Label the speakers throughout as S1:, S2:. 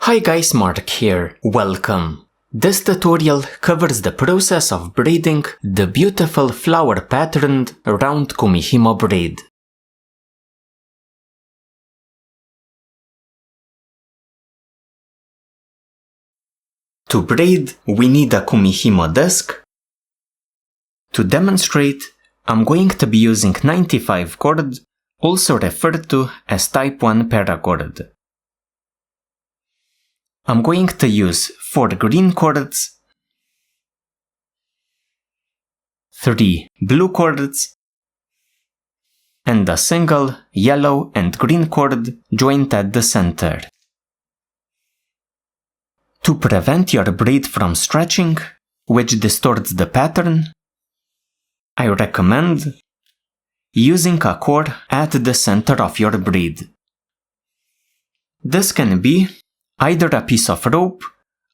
S1: Hi guys, Mark here. Welcome. This tutorial covers the process of braiding the beautiful flower patterned round kumihimo braid. To braid, we need a kumihimo disc. To demonstrate, I'm going to be using 95 cord, also referred to as type 1 paracord. I'm going to use 4 green cords, 3 blue cords, and a single yellow and green cord joined at the center. To prevent your braid from stretching, which distorts the pattern, I recommend using a cord at the center of your braid. This can be either a piece of rope,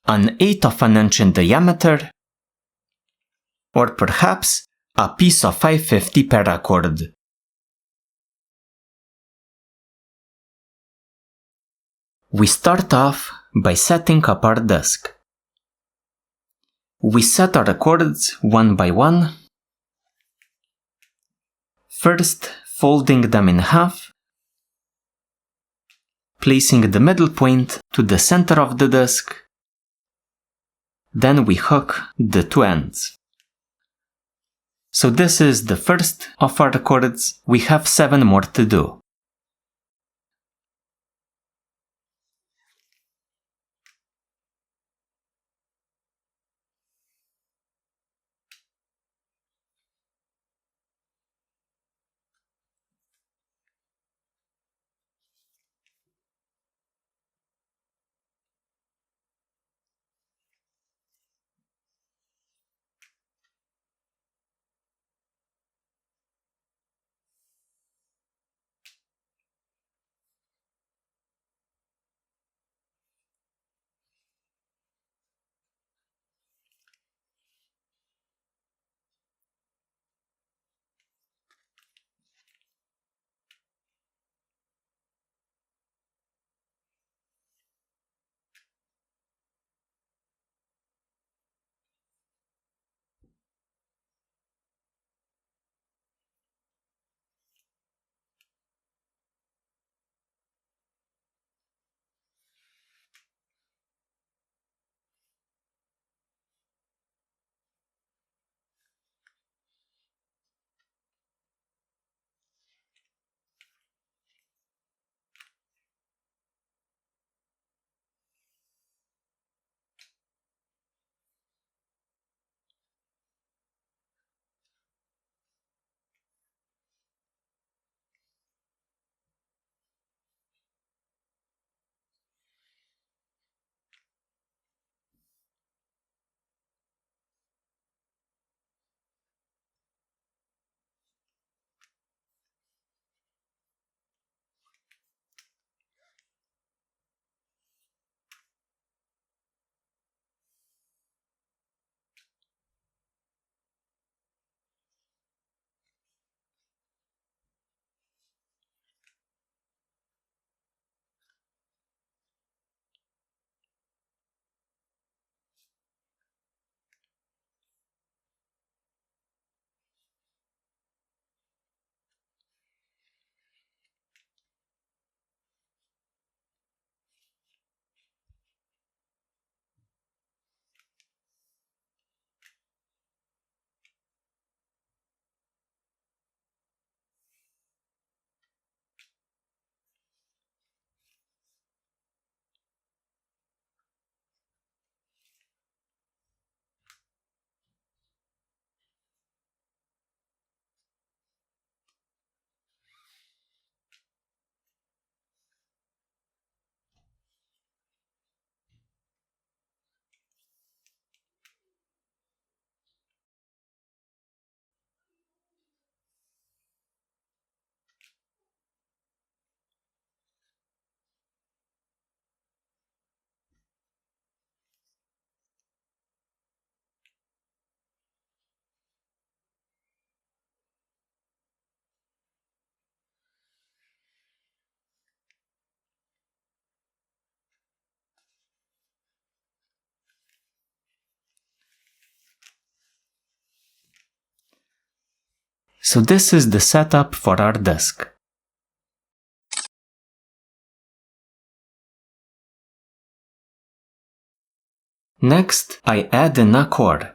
S1: an eighth of an inch in diameter, or perhaps a piece of 550 paracord. We start off by setting up our disc. We set our cords one by one, first folding them in half, placing the middle point to the center of the disc. Then we hook the two ends. So this is the first of our cords. We have 7 more to do. So this is the setup for our desk. Next, I add an accord.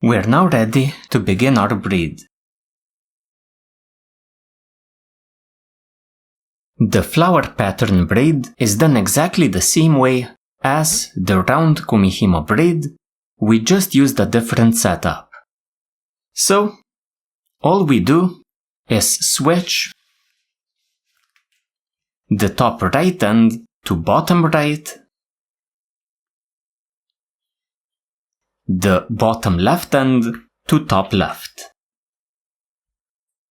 S1: We're now ready to begin our braid. The flower pattern braid is done exactly the same way as the round kumihimo braid, we just used a different setup. So, all we do is switch the top right end to bottom right, the bottom left end to top left.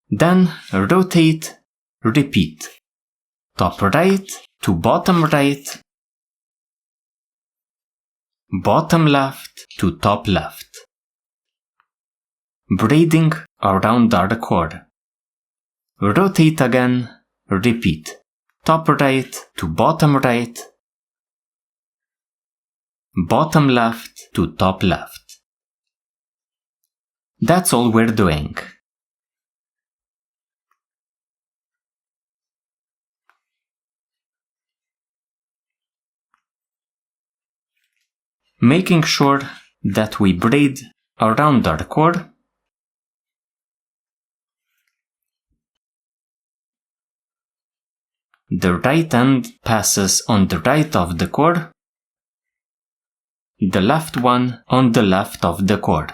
S1: Then rotate, repeat. Top right to bottom right, bottom left to top left. Braiding around our cord. Rotate again, repeat. Top right to bottom right, bottom left to top left. That's all we're doing. Making sure that we braid around our cord. The right end passes on the right of the cord, the left one on the left of the cord.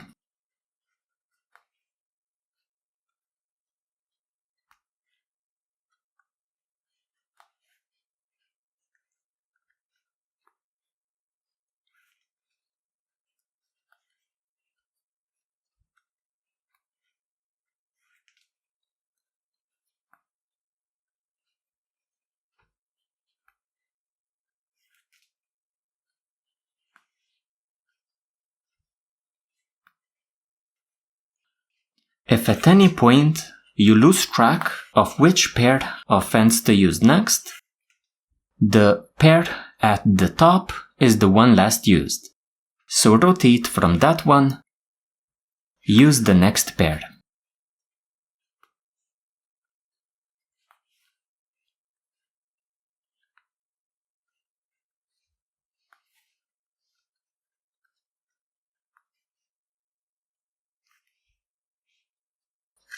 S1: If at any point you lose track of which pair of ends to use next, the pair at the top is the one last used. So rotate from that one, use the next pair.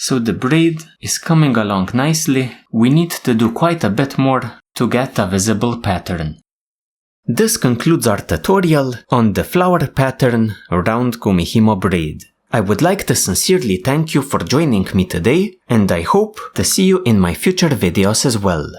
S1: So the braid is coming along nicely. We need to do quite a bit more to get a visible pattern. This concludes our tutorial on the flower pattern round kumihimo braid. I would like to sincerely thank you for joining me today, and I hope to see you in my future videos as well.